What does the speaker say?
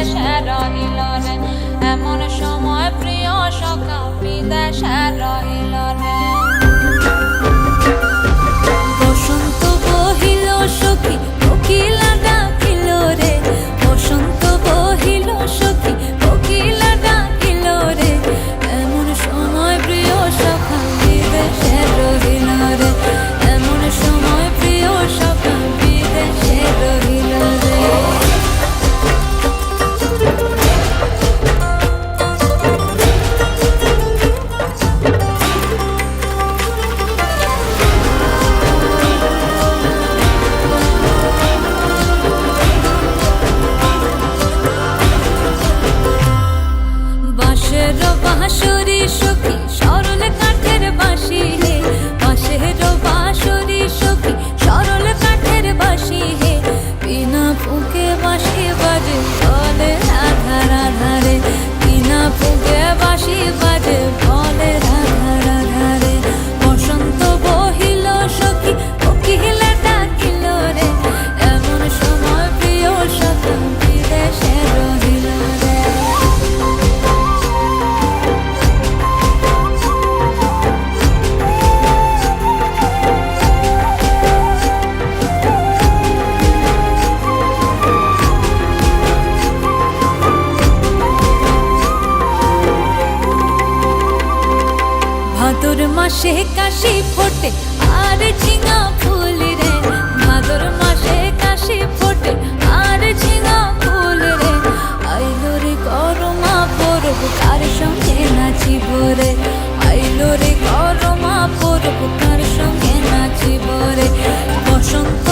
বিদেশে রহিল রে, এমন সময় প্রিয় সখা বিদেশে রহিল রে। বসন্ত বহিল সখী কোকিলা ডাকিল রে, বসন্ত বহিল সখী কোকিলা ডাকিল রে, এমন সময় প্রিয় সখা বিদেশে রহিল রে, এমন সময় প্রিয় সখা বিদেশে রহিল রে। বাঁশের বাঁশরি সখী সরল কাঠের বাঁশি হে, বাঁশের বাঁশরি সখী সরল কাঠের বাঁশি হে, বিনা ফুঁকে বাঁশি বাজে বলে রাধা রাধা রে, বিনা ফুঁকে বাঁশি বাজে বলে রাধা রাধা রে। বসন্ত বহিল সখী কোকিলা ডাকিল রে, এমন সময় প্রিয় সখা বিদেশে রহিল রে। ভাদর মাসে কাশি ফোটে আর ঝিঙা ফুল রে, ভাদর মাসে কাশি ফোটে আর ঝিঙা ফুল রে, আইলো রে করমা পরব কার সঙ্গে নাচিব রে, আইলো রে করমা পরব কার সঙ্গে নাচিব রে। বসন্ত